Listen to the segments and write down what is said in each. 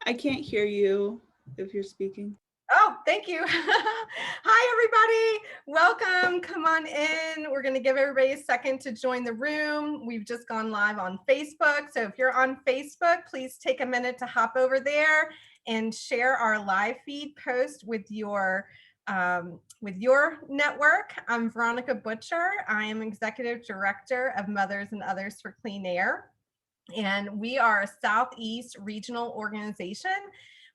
I can't hear you if you're speaking. Oh, thank you. Hi, everybody. Welcome. Come on in. We're going to give everybody a second to join the room. We've just gone live on Facebook. So if you're on Facebook, please take a minute to hop over there and share our live feed post with your network. I'm Veronica Butcher. I am Executive Director of Mothers and Others for Clean Air. And we are a Southeast regional organization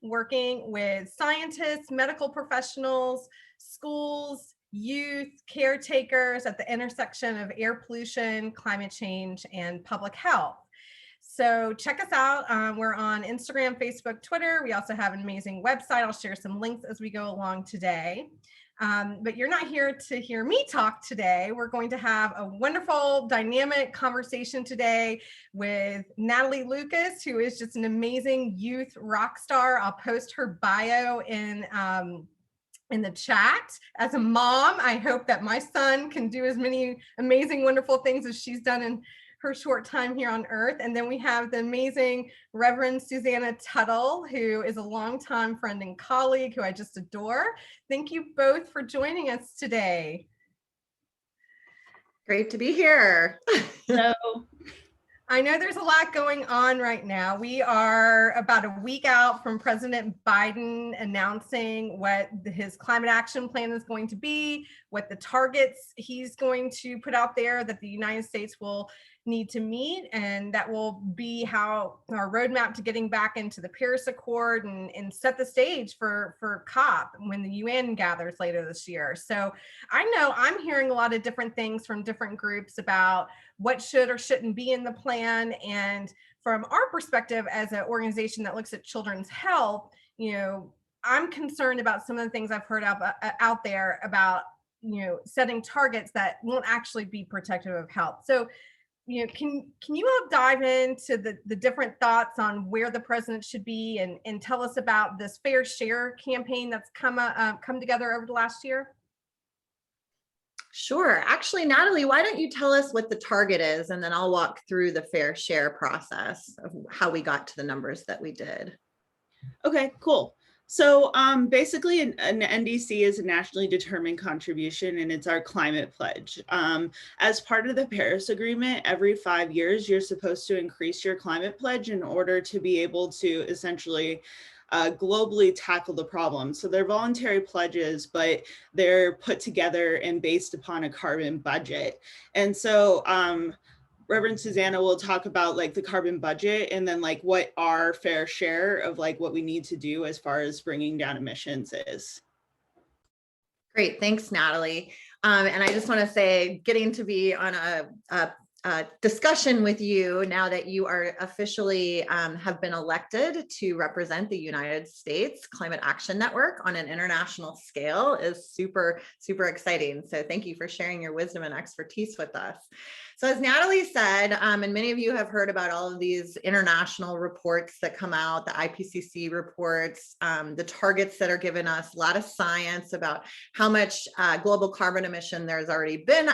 working with scientists, medical professionals, schools, youth, caretakers at the intersection of air pollution, climate change, and public health. So check us out. We're on Instagram, Facebook, Twitter. We also have an amazing website. I'll share some links as we go along today. But you're not here to hear me talk today. We're going to have a wonderful, dynamic conversation today with Natalie Lucas, who is just an amazing youth rock star. I'll post her bio in the chat. As a mom, I hope that my son can do as many amazing, wonderful things as she's done in her short time here on earth. And then we have the amazing Reverend Susanna Tuttle, who is a longtime friend and colleague who I just adore. Thank you both for joining us today. Great to be here. So, I know there's a lot going on right now. We are about a week out from President Biden announcing what his climate action plan is going to be, what the targets he's going to put out there that the United States will need to meet, and that will be how our roadmap to getting back into the Paris Accord and set the stage for COP when the UN gathers later this year. So I know I'm hearing a lot of different things from different groups about what should or shouldn't be in the plan. And from our perspective as an organization that looks at children's health, I'm concerned about some of the things I've heard out there about, setting targets that won't actually be protective of health. So, can you all dive into the different thoughts on where the president should be and tell us about this Fair Share campaign that's come together over the last year? Sure. Actually, Natalie, why don't you tell us what the target is, and then I'll walk through the fair share process of how we got to the numbers that we did. okay, cool. So basically an NDC is a nationally determined contribution, and it's our climate pledge. As part of the Paris Agreement, every 5 years, you're supposed to increase your climate pledge in order to be able to essentially globally tackle the problem. So they're voluntary pledges, but they're put together and based upon a carbon budget. And so Reverend Susanna will talk about like the carbon budget and then like what our fair share of like what we need to do as far as bringing down emissions is. Great, thanks, Natalie. And I just want to say, getting to be on a discussion with you now that you are officially have been elected to represent the United States Climate Action Network on an international scale is super, super exciting. So thank you for sharing your wisdom and expertise with us. So as Natalie said, and many of you have heard about all of these international reports that come out, the IPCC reports, the targets that are given us, a lot of science about how much global carbon emission there's already been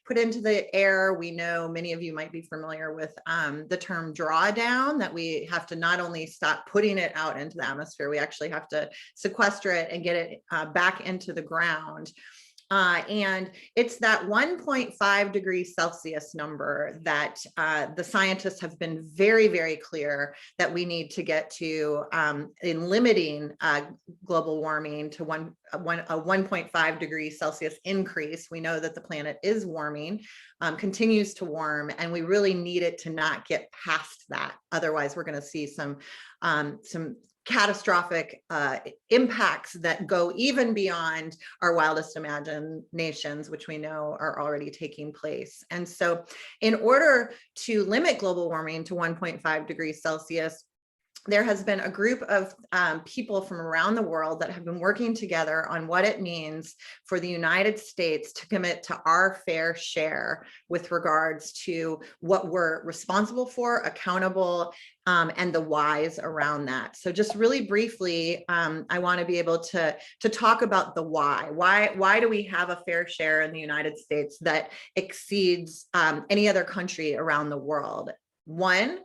put into the air. We know many of you might be familiar with the term drawdown, that we have to not only stop putting it out into the atmosphere, we actually have to sequester it and get it back into the ground. And it's that 1.5 degrees Celsius number that the scientists have been very, very clear that we need to get to in limiting global warming to a 1.5 degrees Celsius increase. We know that the planet is warming, continues to warm, and we really need it to not get past that. Otherwise, we're going to see some catastrophic impacts that go even beyond our wildest imaginations, which we know are already taking place. And so in order to limit global warming to 1.5 degrees Celsius, there has been a group of people from around the world that have been working together on what it means for the United States to commit to our fair share with regards to what we're responsible for, accountable, and the whys around that. So just really briefly, I want to be able to talk about the why. Why do we have a fair share in the United States that exceeds any other country around the world? One,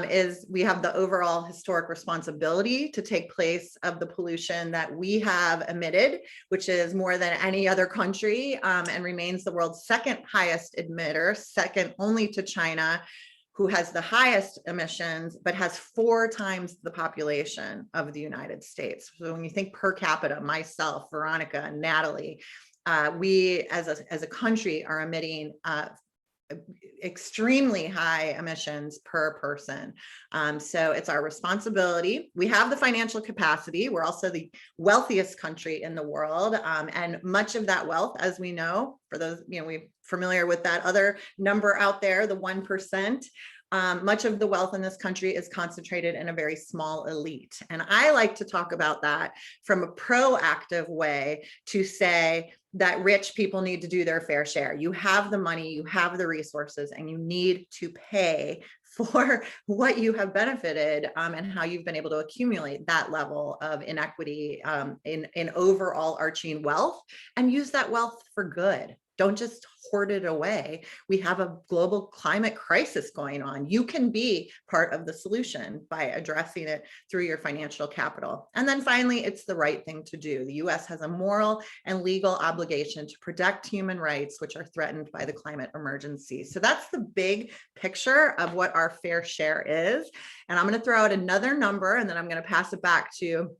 is we have the overall historic responsibility to take place of the pollution that we have emitted, which is more than any other country, and remains the world's second highest emitter, second only to China, who has the highest emissions, but has 4 times the population of the United States. So when you think per capita, myself, Veronica, Natalie, we as a country are emitting extremely high emissions per person. So it's our responsibility. We have the financial capacity. We're also the wealthiest country in the world. And much of that wealth, as we know, for those, we're familiar with that other number out there, the 1%, much of the wealth in this country is concentrated in a very small elite. And I like to talk about that from a proactive way to say that rich people need to do their fair share. You have the money, you have the resources, and you need to pay for what you have benefited, and how you've been able to accumulate that level of inequity in overall arching wealth, and use that wealth for good. Don't just hoard it away. We have a global climate crisis going on. You can be part of the solution by addressing it through your financial capital. And then finally, it's the right thing to do. The US has a moral and legal obligation to protect human rights, which are threatened by the climate emergency. So that's the big picture of what our fair share is. And I'm going to throw out another number, and then I'm going to pass it back to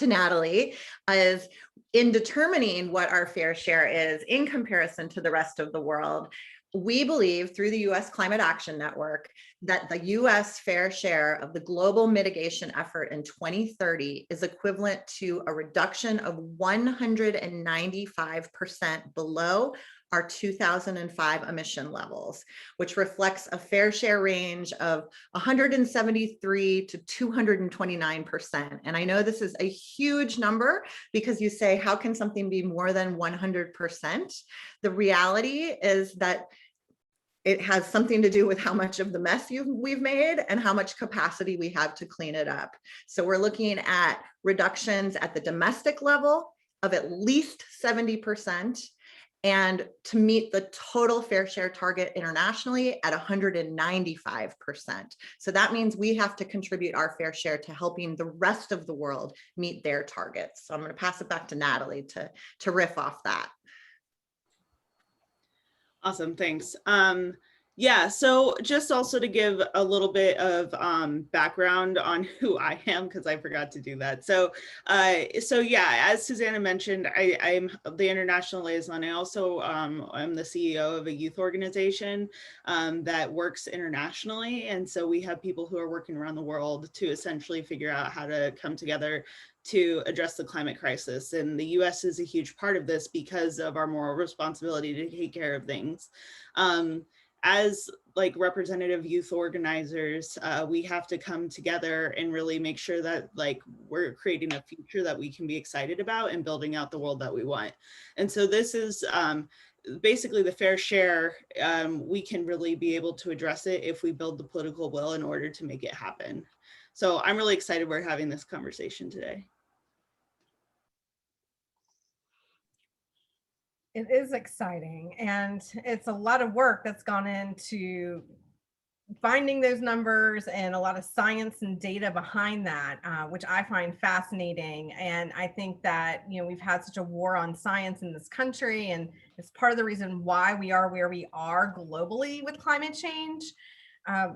Natalie, is in determining what our fair share is in comparison to the rest of the world. We believe through the US Climate Action Network that the US fair share of the global mitigation effort in 2030 is equivalent to a reduction of 195% below our 2005 emission levels, which reflects a fair share range of 173 to 229%. And I know this is a huge number because you say, how can something be more than 100%? The reality is that it has something to do with how much of the mess we've made and how much capacity we have to clean it up. So we're looking at reductions at the domestic level of at least 70%, and to meet the total fair share target internationally at 195%. So that means we have to contribute our fair share to helping the rest of the world meet their targets. So I'm going to pass it back to Natalie to riff off that. Awesome, thanks. Yeah, so just also to give a little bit of background on who I am, because I forgot to do that. So yeah, as Susanna mentioned, I'm the international liaison. I also am the CEO of a youth organization that works internationally. And so we have people who are working around the world to essentially figure out how to come together to address the climate crisis. And the US is a huge part of this because of our moral responsibility to take care of things. As like representative youth organizers, we have to come together and really make sure that like we're creating a future that we can be excited about and building out the world that we want. And so this is basically the fair share. We can really be able to address it if we build the political will in order to make it happen. So I'm really excited we're having this conversation today. It is exciting, and it's a lot of work that's gone into finding those numbers and a lot of science and data behind that, which I find fascinating. And I think that, we've had such a war on science in this country, and it's part of the reason why we are where we are globally with climate change.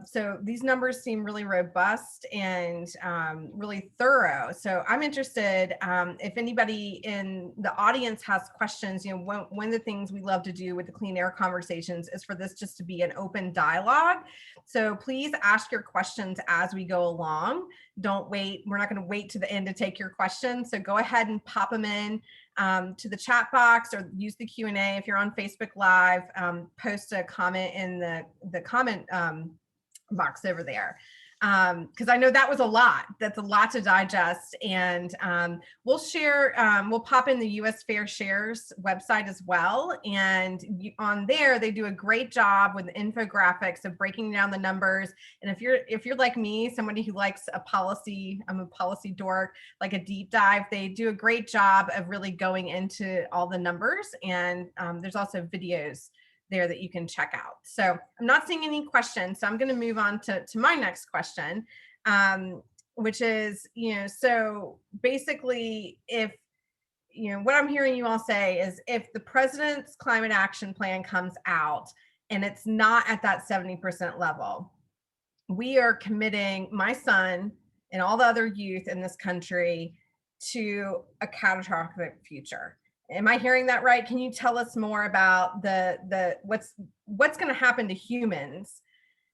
So these numbers seem really robust and really thorough. So I'm interested if anybody in the audience has questions. One of the things we love to do with the Clean Air Conversations is for this just to be an open dialogue. So please ask your questions as we go along. Don't wait. We're not going to wait to the end to take your questions. So go ahead and pop them in to the chat box, or use the Q&A. If you're on Facebook Live, post a comment in the comment box over there, because I know that was a lot. That's a lot to digest. And we'll share, we'll pop in the US Fair Shares website as well. And on there, they do a great job with the infographics of breaking down the numbers. And if you're like me, somebody who likes a policy, I'm a policy dork, like a deep dive, they do a great job of really going into all the numbers. And there's also videos there that you can check out. So I'm not seeing any questions, so I'm going to move on to my next question, which is, so basically, if, what I'm hearing you all say is, if the president's climate action plan comes out and it's not at that 70% level, we are committing my son and all the other youth in this country to a catastrophic future. Am I hearing that right? Can you tell us more about the what's going to happen to humans,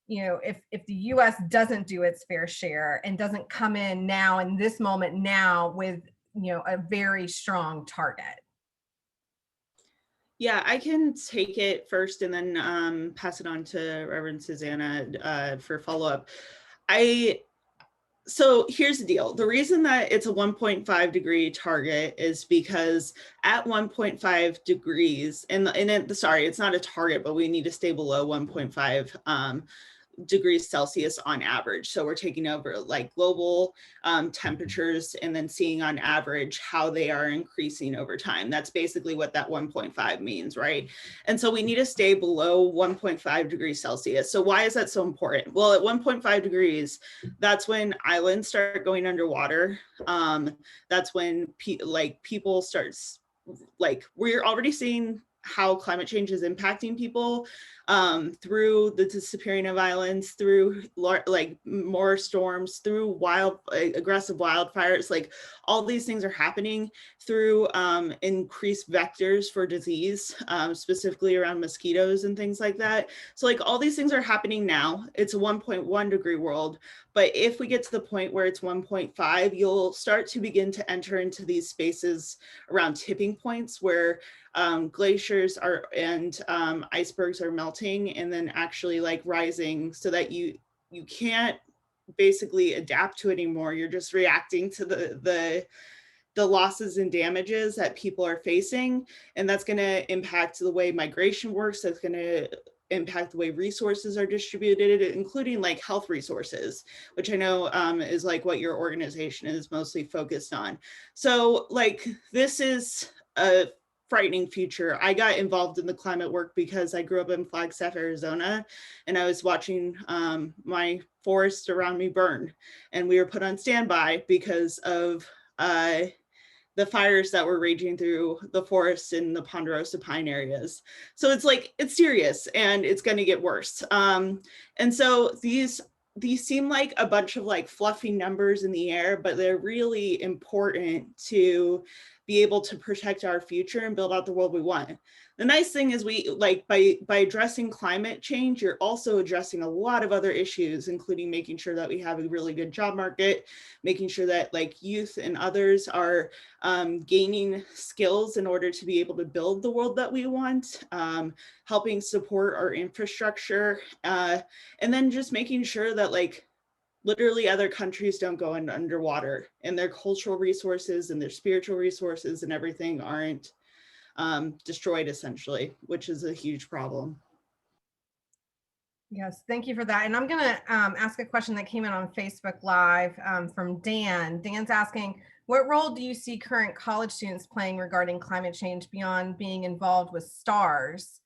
if the US doesn't do its fair share and doesn't come in now in this moment now with, a very strong target? Yeah, I can take it first and then pass it on to Reverend Susanna for follow-up. So here's the deal. The reason that it's a 1.5 degree target is because at 1.5 degrees, sorry, it's not a target, but we need to stay below 1.5 degrees Celsius on average. So we're taking over like global temperatures and then seeing on average how they are increasing over time. That's basically what that 1.5 means, right? And so we need to stay below 1.5 degrees Celsius. So why is that so important? Well, at 1.5 degrees, that's when islands start going underwater. That's when people start, we're already seeing how climate change is impacting people through the disappearing of islands, through more storms, through aggressive wildfires. Like all these things are happening through increased vectors for disease, specifically around mosquitoes and things like that. So like all these things are happening now. It's a 1.1 degree world. But if we get to the point where it's 1.5, you'll start to begin to enter into these spaces around tipping points where glaciers and icebergs are melting and then actually like rising, so that you can't basically adapt to it anymore. You're just reacting to the losses and damages that people are facing, and that's going to impact the way migration works. That's going to impact the way resources are distributed, including like health resources, which I know is like what your organization is mostly focused on. So like this is a frightening future. I got involved in the climate work because I grew up in Flagstaff, Arizona, and I was watching my forest around me burn, and we were put on standby because of the fires that were raging through the forests in the Ponderosa pine areas. So it's like, it's serious and it's going to get worse. And so these seem like a bunch of like fluffy numbers in the air, but they're really important to be able to protect our future and build out the world we want. The nice thing is we like by addressing climate change, you're also addressing a lot of other issues, including making sure that we have a really good job market, making sure that like youth and others are gaining skills in order to be able to build the world that we want, helping support our infrastructure, and then just making sure that like literally other countries don't go underwater and their cultural resources and their spiritual resources and everything aren't destroyed essentially, which is a huge problem. Yes, thank you for that. And I'm going to ask a question that came in on Facebook Live from Dan. Dan's asking, what role do you see current college students playing regarding climate change beyond being involved with STARS,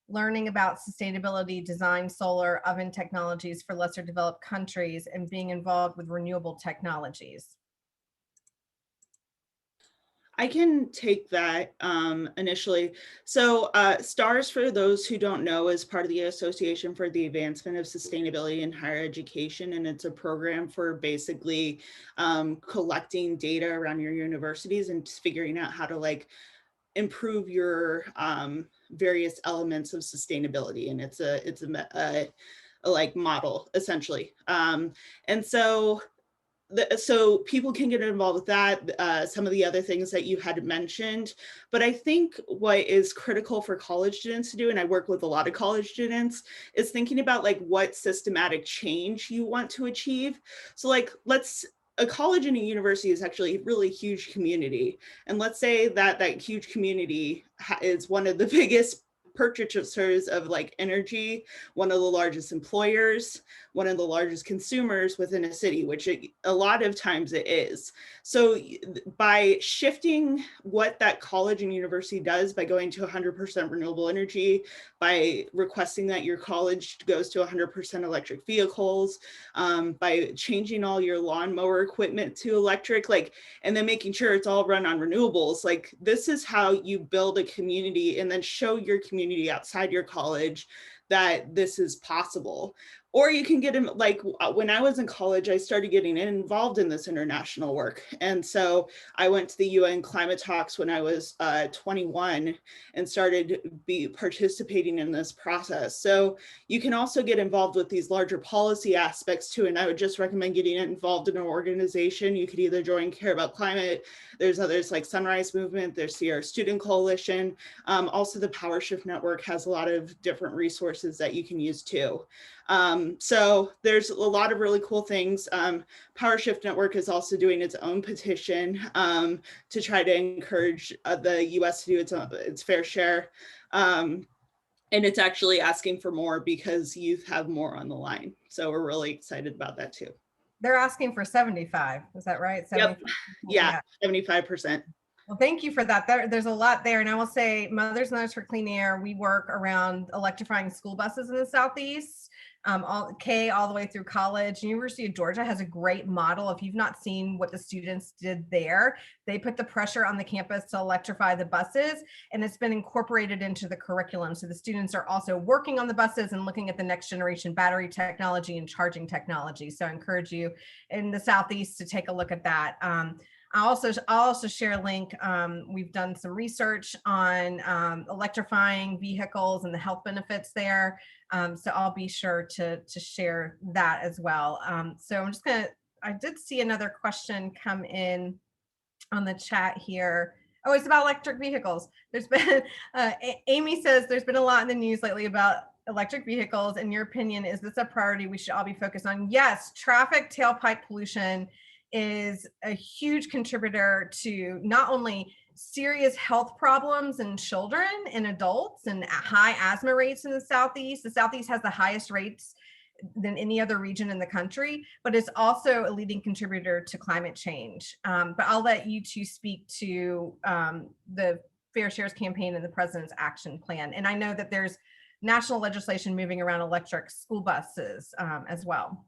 learning about sustainability, design solar oven technologies for lesser developed countries, and being involved with renewable technologies? I can take that initially. So STARS, for those who don't know, is part of the Association for the Advancement of Sustainability in Higher Education. And it's a program for basically collecting data around your universities and just figuring out how to like improve your various elements of sustainability. And it's a like model essentially. And so people can get involved with that, some of the other things that you had mentioned. But I think what is critical for college students to do, and I work with a lot of college students, is thinking about like what systematic change you want to achieve. So like a college and a university is actually a really huge community. And let's say that huge community is one of the biggest purchasers of like energy, one of the largest employers, one of the largest consumers within a city, which a lot of times it is. So by shifting what that college and university does by going to 100% renewable energy, by requesting that your college goes to 100% electric vehicles, by changing all your lawnmower equipment to electric, like, and then making sure it's all run on renewables, like this is how you build a community and then show your community outside your college that this is possible. Or you can get in, like when I was in college, I started getting involved in this international work. And so I went to the UN climate talks when I was 21 and started participating in this process. So you can also get involved with these larger policy aspects too. And I would just recommend getting involved in an organization. You could either join Care About Climate. There's others like Sunrise Movement, there's Sierra Student Coalition. Also the Power Shift Network has a lot of different resources that you can use too. So there's a lot of really cool things. Power Shift Network is also doing its own petition to try to encourage the US to do its fair share. And it's actually asking for more because youth have more on the line. So we're really excited about that too. They're asking for 75, is that right? 75? Yep. Yeah, 75%. Well, thank you for that. There's a lot there. And I will say Mothers and Others for Clean Air, we work around electrifying school buses in the Southeast, all the way through college. University of Georgia has a great model. If you've not seen what the students did there, they put the pressure on the campus to electrify the buses, and it's been incorporated into the curriculum. So the students are also working on the buses and looking at the next generation battery technology and charging technology. So I encourage you in the Southeast to take a look at that. I'll also share a link. We've done some research on electrifying vehicles and the health benefits there. So I'll be sure to share that as well. So I did see another question come in on the chat here. Oh, it's about electric vehicles. There's been, Amy says, there's been a lot in the news lately about electric vehicles. In your opinion, is this a priority we should all be focused on? Yes, traffic tailpipe pollution is a huge contributor to not only serious health problems in children and adults and high asthma rates in the Southeast. The Southeast has the highest rates than any other region in the country, but it's also a leading contributor to climate change. But I'll let you two speak to the Fair Shares campaign and the president's action plan. And I know that there's national legislation moving around electric school buses as well.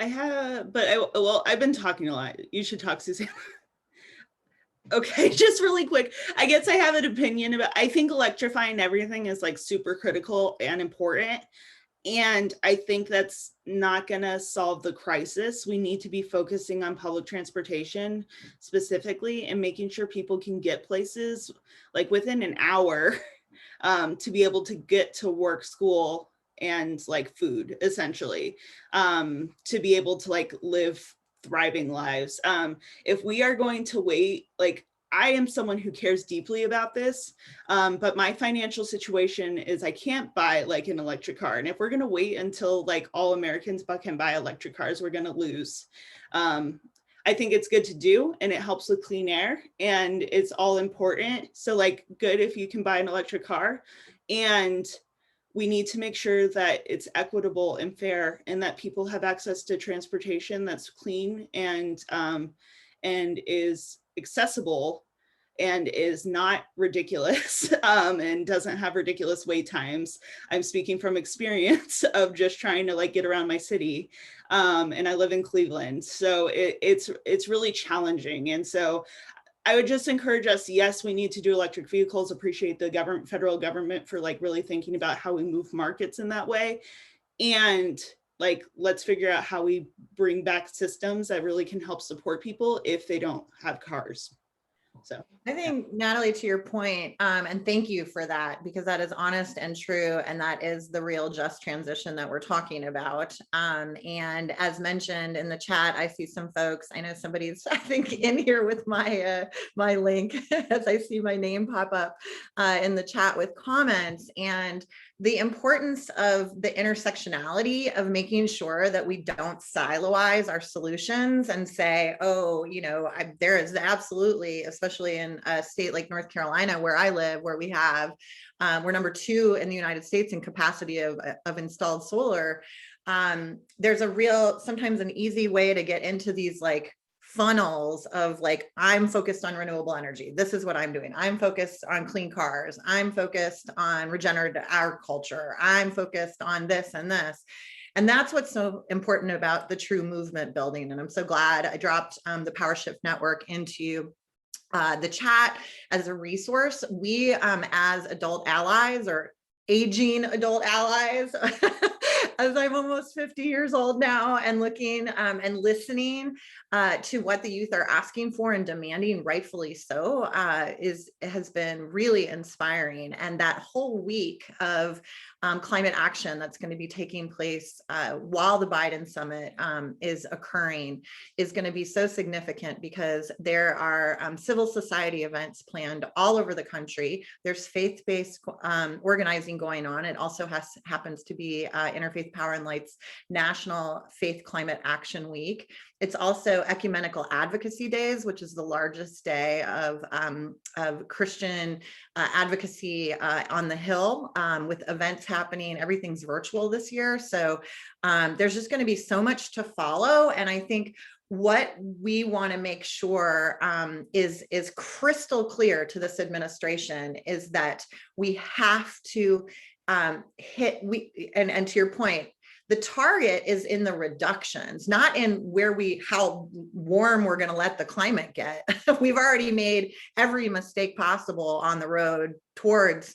I've been talking a lot. You should talk, Suzanne. Okay, just really quick. I guess I have an opinion about, I think electrifying everything is like super critical and important. And I think that's not gonna solve the crisis. We need to be focusing on public transportation specifically and making sure people can get places like within an hour to be able to get to work, school, and like food, essentially, to be able to like live thriving lives. If we are going to wait, like I am someone who cares deeply about this, but my financial situation is I can't buy like an electric car. And if we're gonna wait until like all Americans can buy electric cars, we're gonna lose. I think it's good to do, and it helps with clean air, and it's all important. So like good if you can buy an electric car, and we need to make sure that it's equitable and fair, and that people have access to transportation that's clean and is accessible and is not ridiculous and doesn't have ridiculous wait times. I'm speaking from experience of just trying to like get around my city, and I live in Cleveland, so it's really challenging. And so I would just encourage us, yes, we need to do electric vehicles, appreciate the federal government for like really thinking about how we move markets in that way. And like, let's figure out how we bring back systems that really can help support people if they don't have cars. So I think, Natalie, to your point, and thank you for that, because that is honest and true, and that is the real just transition that we're talking about. And as mentioned in the chat, I see some folks, I know somebody's, I think, in here with my my link as I see my name pop up in the chat with comments. And the importance of the intersectionality of making sure that we don't siloize our solutions and say, oh, there is absolutely, especially in a state like North Carolina, where I live, where we have, we're number 2 in the United States in capacity of installed solar. There's sometimes an easy way to get into these like funnels of like, I'm focused on renewable energy. This is what I'm doing. I'm focused on clean cars. I'm focused on regenerative agriculture. I'm focused on this and this. And that's what's so important about the true movement building. And I'm so glad I dropped the PowerShift Network into the chat as a resource. We, as adult allies or aging adult allies, as I'm almost 50 years old now, and looking and listening to what the youth are asking for and demanding, rightfully so, has been really inspiring. And that whole week of climate action that's going to be taking place while the Biden summit is occurring is going to be so significant, because there are civil society events planned all over the country. There's faith-based organizing going on. It also happens to be Interfaith Power and Light's National Faith Climate Action Week. It's also Ecumenical Advocacy Days, which is the largest day of Christian advocacy on the Hill, with events happening. Everything's virtual this year. So there's just going to be so much to follow. And I think what we want to make sure is crystal clear to this administration is that we have to and to your point, the target is in the reductions, not in how warm we're going to let the climate get. We've already made every mistake possible on the road towards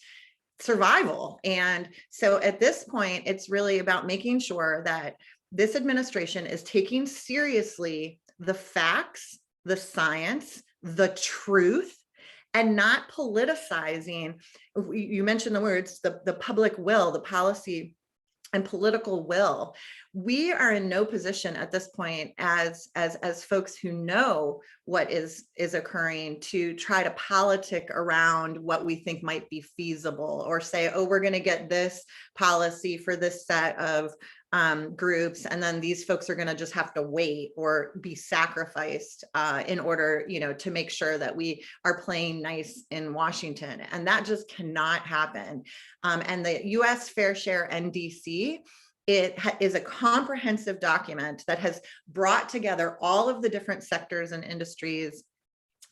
survival. And so at this point, it's really about making sure that this administration is taking seriously the facts, the science, the truth, and not politicizing. You mentioned the words, the public will, the policy and political will. We are in no position at this point as folks who know what is occurring to try to politic around what we think might be feasible, or say, oh, we're going to get this policy for this set of groups, and then these folks are going to just have to wait or be sacrificed in order, to make sure that we are playing nice in Washington. And that just cannot happen. And the U.S. Fair Share NDC, it is a comprehensive document that has brought together all of the different sectors and industries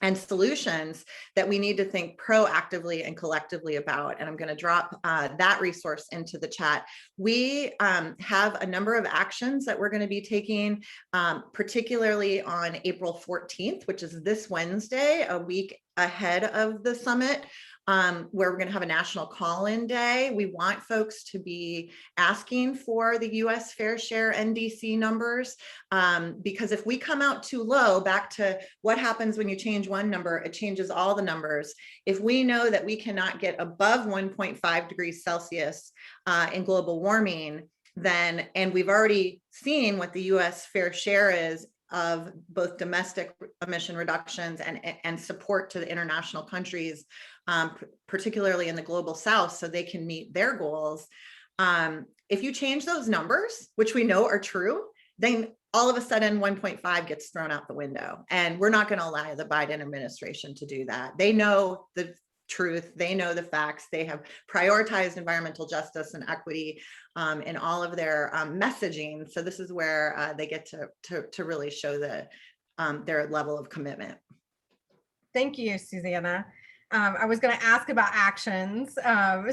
and solutions that we need to think proactively and collectively about. And I'm going to drop that resource into the chat. We have a number of actions that we're going to be taking, particularly on April 14th, which is this Wednesday, a week ahead of the summit, where we're going to have a national call-in day. We want folks to be asking for the U.S. Fair Share NDC numbers, because if we come out too low, back to what happens when you change one number, it changes all the numbers. If we know that we cannot get above 1.5 degrees Celsius in global warming, then, and we've already seen what the U.S. Fair Share is of both domestic emission reductions and support to the international countries, particularly in the global South, so they can meet their goals. If you change those numbers, which we know are true, then all of a sudden 1.5 gets thrown out the window. And we're not going to allow the Biden administration to do that. They know the truth, they know the facts, they have prioritized environmental justice and equity in all of their messaging. So this is where they get to really show their level of commitment. Thank you, Susanna. I was going to ask about actions.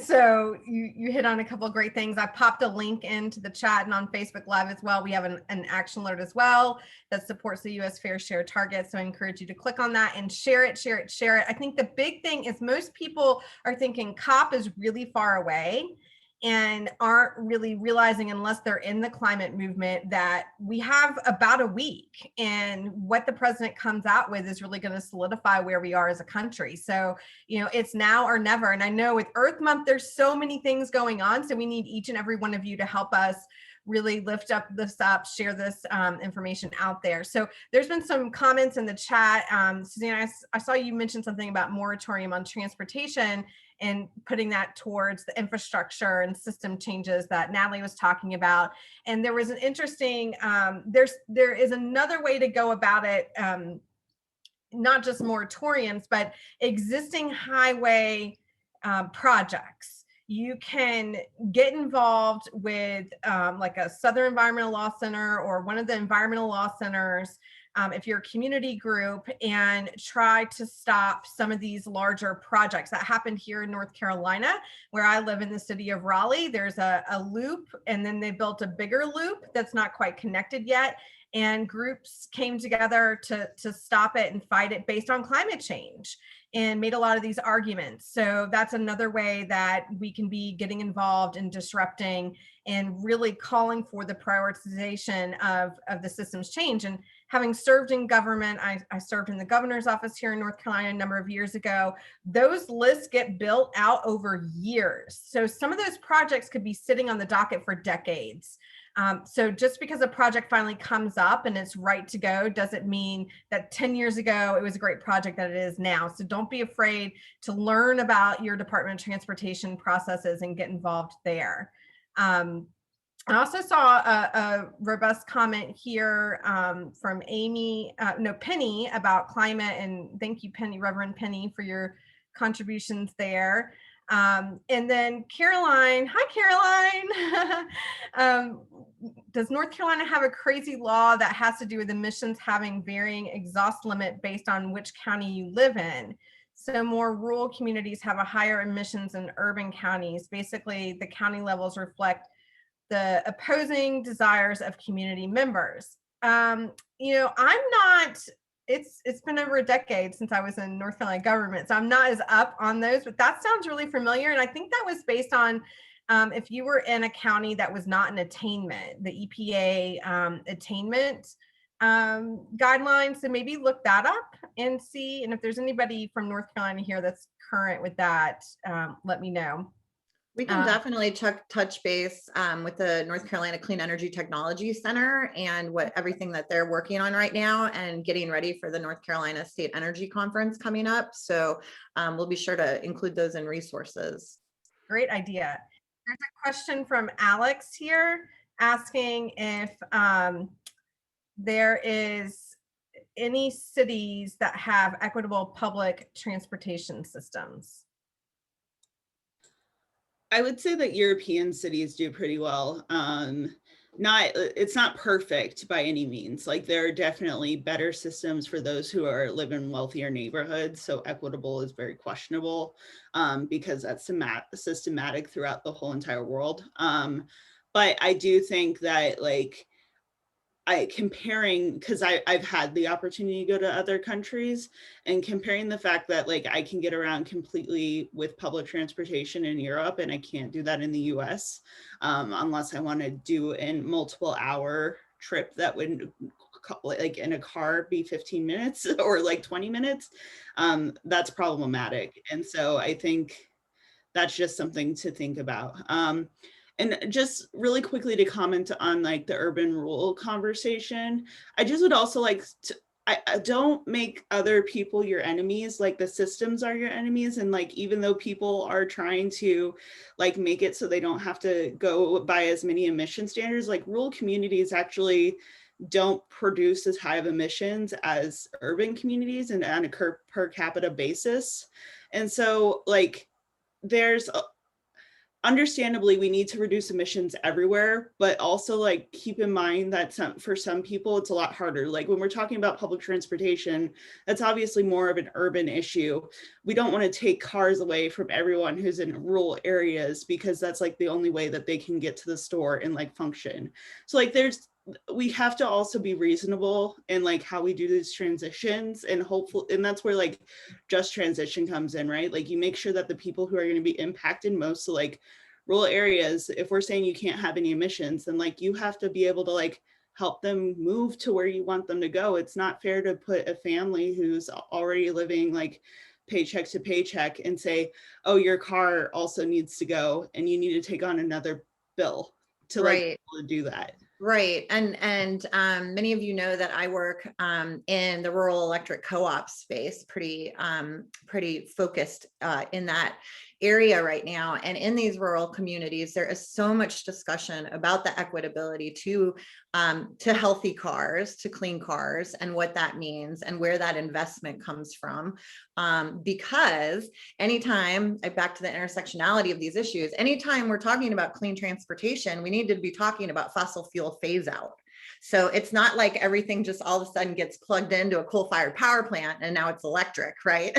So you hit on a couple of great things. I popped a link into the chat and on Facebook Live as well. We have an action alert as well that supports the U.S. Fair Share target. So I encourage you to click on that and share it, share it, share it. I think the big thing is most people are thinking COP is really far away and aren't really realizing, unless they're in the climate movement, that we have about a week, and what the president comes out with is really going to solidify where we are as a country. So, it's now or never. And I know with Earth Month, there's so many things going on. So we need each and every one of you to help us really lift this up, share this information out there. So there's been some comments in the chat. Suzanne, I saw you mention something about moratorium on transportation and putting that towards the infrastructure and system changes that Natalie was talking about. And there was an interesting, there is another way to go about it, not just moratoriums, but existing highway projects. You can get involved with like a Southern Environmental Law Center or one of the environmental law centers, if you're a community group, and try to stop some of these larger projects. That happened here in North Carolina, where I live in the city of Raleigh. There's a loop, and then they built a bigger loop that's not quite connected yet. And groups came together to stop it and fight it based on climate change, and made a lot of these arguments. So that's another way that we can be getting involved in disrupting and really calling for the prioritization of the systems change. And having served in government, I served in the governor's office here in North Carolina a number of years ago. Those lists get built out over years. So some of those projects could be sitting on the docket for decades. So just because a project finally comes up and it's right to go doesn't mean that 10 years ago it was a great project that it is now. So don't be afraid to learn about your Department of Transportation processes and get involved there. I also saw a robust comment here from Penny, about climate, and thank you, Penny, Reverend Penny, for your contributions there. And then Caroline, hi Caroline. Does North Carolina have a crazy law that has to do with emissions having varying exhaust limit based on which county you live in? So more rural communities have a higher emissions than urban counties. Basically, the county levels reflect the opposing desires of community members. I'm not, it's been over a decade since I was in North Carolina government, so I'm not as up on those, but that sounds really familiar. And I think that was based on if you were in a county that was not an attainment, the EPA attainment guidelines. So maybe look that up and see. And if there's anybody from North Carolina here that's current with that, let me know. We can definitely touch base with the North Carolina Clean Energy Technology Center and everything that they're working on right now and getting ready for the North Carolina State Energy Conference coming up. So we'll be sure to include those in resources. Great idea. There's a question from Alex here asking if there is any cities that have equitable public transportation systems. I would say that European cities do pretty well. It's not perfect by any means. Like, there are definitely better systems for those who live in wealthier neighborhoods. So equitable is very questionable because that's systematic throughout the whole entire world. But I do think that, like, because I've had the opportunity to go to other countries, and comparing the fact that, like, I can get around completely with public transportation in Europe and I can't do that in the US unless I want to do a multiple hour trip that would, like, in a car be 15 minutes or like 20 minutes. That's problematic. And so I think that's just something to think about. And just really quickly to comment on, like, the urban rural conversation, I just would also like to, I don't make other people your enemies. Like, the systems are your enemies. And, like, even though people are trying to, like, make it so they don't have to go by as many emission standards, like, rural communities actually don't produce as high of emissions as urban communities and on a per capita basis. And so, like, there's understandably, we need to reduce emissions everywhere, but also, like, keep in mind that for some people, it's a lot harder. Like, when we're talking about public transportation, that's obviously more of an urban issue. We don't want to take cars away from everyone who's in rural areas, because that's, like, the only way that they can get to the store and, like, function. So, like, we have to also be reasonable in, like, how we do these transitions, and that's where, like, just transition comes in, right? Like, you make sure that the people who are going to be impacted most, so, like, rural areas, if we're saying you can't have any emissions, then, like, you have to be able to, like, help them move to where you want them to go. It's not fair to put a family who's already living, like, paycheck to paycheck and say, oh, your car also needs to go and you need to take on another bill to like be Right. able to do that. Right. And many of you know that I work in the rural electric co-op space, pretty focused in that area right now. And in these rural communities, there is so much discussion about the equitability to healthy cars, to clean cars, and what that means and where that investment comes from. Because anytime, back to the intersectionality of these issues, anytime we're talking about clean transportation, we need to be talking about fossil fuel phase out. So it's not like everything just all of a sudden gets plugged into a coal-fired power plant and now it's electric, right?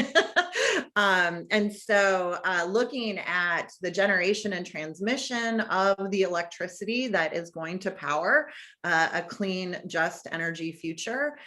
And so looking at the generation and transmission of the electricity that is going to power a clean, just energy future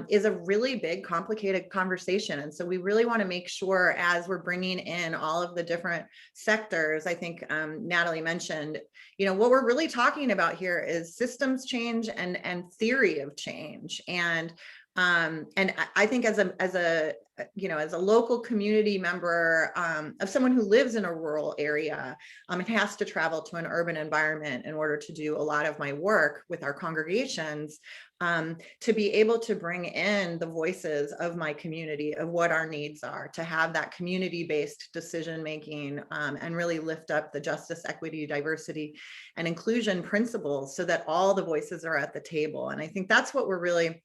is a really big, complicated conversation. And so we really want to make sure, as we're bringing in all of the different sectors, I think Natalie mentioned, what we're really talking about here is systems change and theory of change. And I think as a local community member of someone who lives in a rural area, it has to travel to an urban environment in order to do a lot of my work with our congregations, to be able to bring in the voices of my community, of what our needs are, to have that community-based decision-making, and really lift up the justice, equity, diversity, and inclusion principles so that all the voices are at the table. And I think that's what we're really,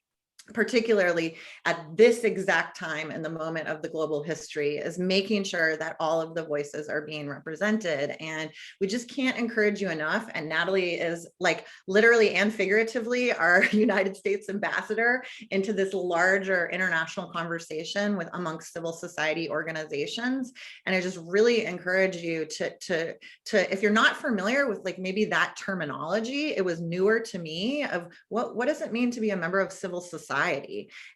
particularly at this exact time in the moment of the global history, is making sure that all of the voices are being represented. And we just can't encourage you enough. And Natalie is, like, literally and figuratively our United States ambassador into this larger international conversation with amongst civil society organizations. And I just really encourage you to if you're not familiar with, like, maybe that terminology, it was newer to me, of what does it mean to be a member of civil society,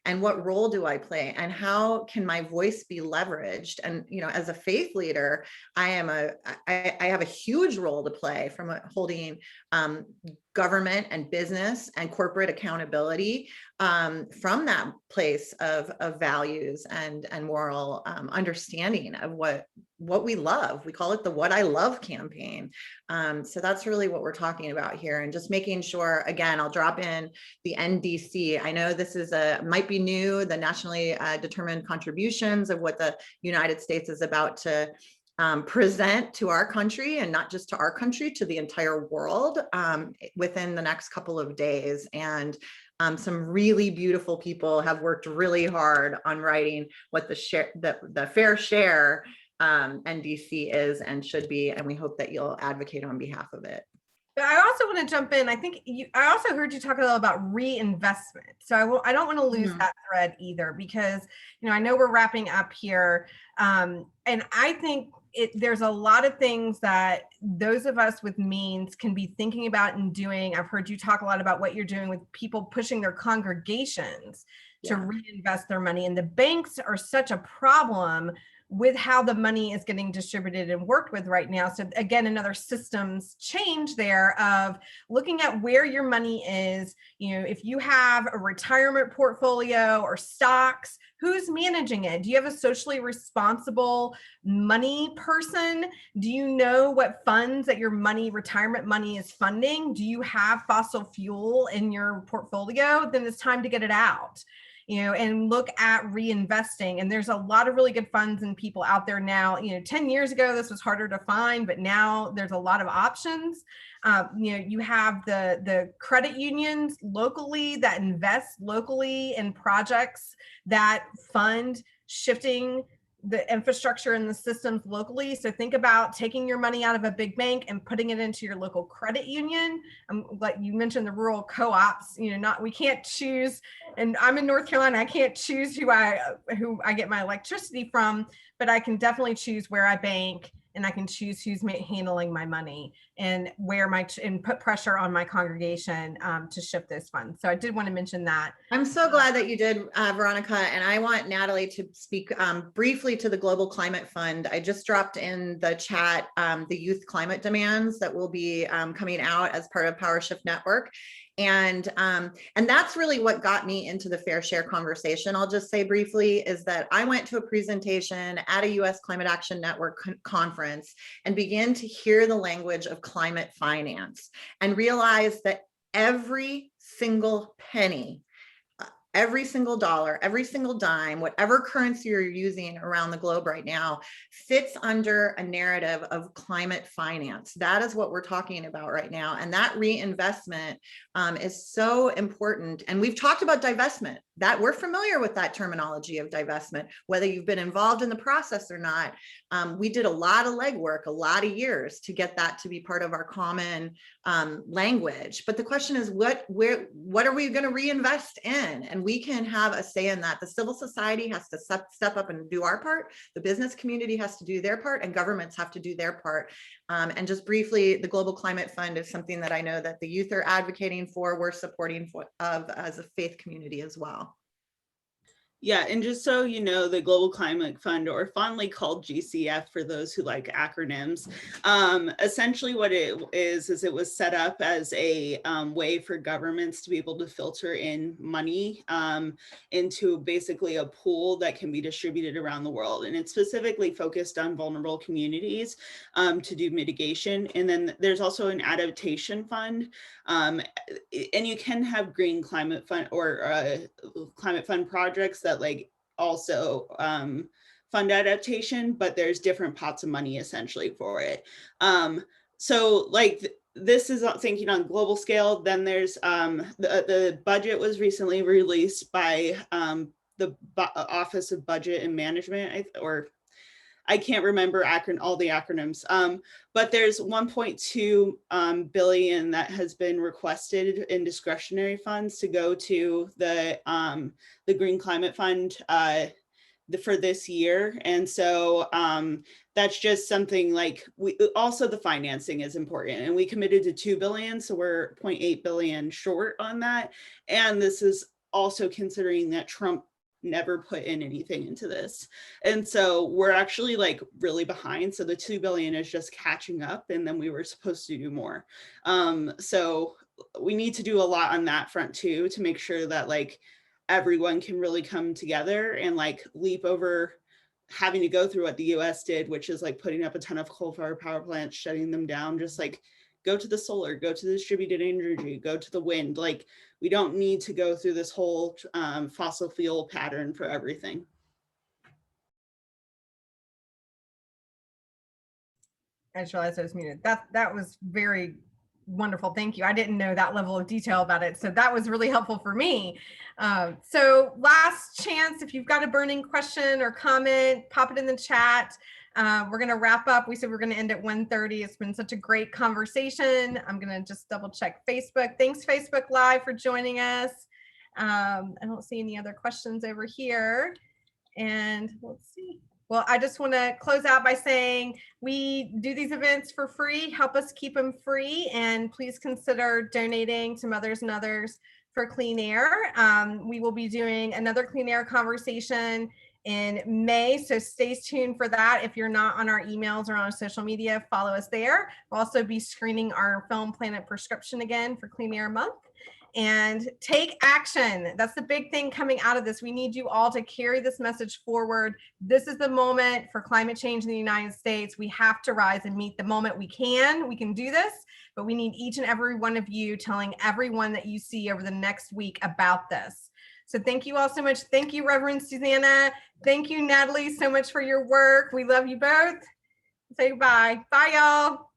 and what role do I play, and how can my voice be leveraged? And as a faith leader, I have a huge role to play from holding government and business and corporate accountability from that place of values and moral understanding of what we love. We call it the What I Love campaign. So that's really what we're talking about here, and just making sure, again, I'll drop in the NDC. I know this is might be new, the nationally determined contributions of what the United States is about to present to our country, and not just to our country, to the entire world within the next couple of days. And some really beautiful people have worked really hard on writing what the fair share NDC is and should be, and we hope that you'll advocate on behalf of it. But I also want to jump in. I think I also heard you talk a little about reinvestment. So I don't want to lose that thread either, because, I know we're wrapping up here. And I think there's a lot of things that those of us with means can be thinking about and doing. I've heard you talk a lot about what you're doing with people pushing their congregations to reinvest their money. And the banks are such a problem with how the money is getting distributed and worked with right now. So again, another systems change there of looking at where your money is. If you have a retirement portfolio or stocks, who's managing it? Do you have a socially responsible money person? Do you know what funds that your retirement money is funding? Do you have fossil fuel in your portfolio? Then it's time to get it out. And look at reinvesting. And there's a lot of really good funds and people out there now. 10 years ago, this was harder to find, but now there's a lot of options. You have the credit unions locally that invest locally in projects that fund shifting the infrastructure and the systems locally. So think about taking your money out of a big bank and putting it into your local credit union. Like you mentioned, the rural co-ops, we can't choose, and I'm in North Carolina, I can't choose who I get my electricity from, but I can definitely choose where I bank, and I can choose who's handling my money and and put pressure on my congregation to shift those funds. So I did want to mention that. I'm so glad that you did, Veronica. And I want Natalie to speak briefly to the Global Climate Fund. I just dropped in the chat the youth climate demands that will be coming out as part of Power Shift Network. And that's really what got me into the fair share conversation. I'll just say briefly is that I went to a presentation at a US Climate Action Network conference and began to hear the language of climate finance and realized that every single penny, every single dollar, every single dime, whatever currency you're using around the globe right now, fits under a narrative of climate finance. That is what we're talking about right now. And that reinvestment is so important. And we've talked about divestment, that we're familiar with that terminology of divestment, whether you've been involved in the process or not. We did a lot of legwork, a lot of years to get that to be part of our common language. But the question is, what are we going to reinvest in? And we can have a say in that. The civil society has to step up and do our part. The business community has to do their part, and governments have to do their part. And just briefly, the Global Climate Fund is something that I know that the youth are advocating for, we're supporting as a faith community as well. Yeah, and just so you know, the Global Climate Fund, or fondly called GCF for those who like acronyms, essentially what it is it was set up as a way for governments to be able to filter in money into basically a pool that can be distributed around the world. And it's specifically focused on vulnerable communities to do mitigation. And then there's also an adaptation fund. And you can have green climate fund or climate fund projects that like also fund adaptation, but there's different pots of money essentially for it. So like this is thinking on global scale. Then there's the budget was recently released by the Office of Budget and Management, I can't remember all the acronyms, but there's 1.2 billion that has been requested in discretionary funds to go to the Green Climate Fund for this year. And so that's just something like also the financing is important, and we committed to 2 billion. So we're 0.8 billion short on that. And this is also considering that Trump never put in anything into this. And so we're actually like really behind. So the 2 billion is just catching up, and then we were supposed to do more. So we need to do a lot on that front too, to make sure that like everyone can really come together and like leap over having to go through what the US did, which is like putting up a ton of coal-fired power plants, shutting them down. Just like go to the solar, go to the distributed energy, go to the wind. Like we don't need to go through this whole fossil fuel pattern for everything. I just realized I was muted. That was very wonderful. Thank you. I didn't know that level of detail about it. So that was really helpful for me. So last chance, if you've got a burning question or comment, pop it in the chat. We're going to wrap up. We said we're going to end at 1:30. It's been such a great conversation. I'm going to just double check Facebook. Thanks, Facebook Live, for joining us. I don't see any other questions over here. And let's see. Well, I just want to close out by saying we do these events for free. Help us keep them free. And please consider donating to Mothers and Others for Clean Air. We will be doing another Clean Air conversation in May. So stay tuned for that. If you're not on our emails or on our social media, follow us there. We'll also be screening our Film Planet prescription again for Clean Air Month. And take action. That's the big thing coming out of this. We need you all to carry this message forward. This is the moment for climate change in the United States. We have to rise and meet the moment. We can do this, but we need each and every one of you telling everyone that you see over the next week about this. So thank you all so much. Thank you, Reverend Susanna. Thank you, Natalie, so much for your work. We love you both. Say bye. Bye, y'all.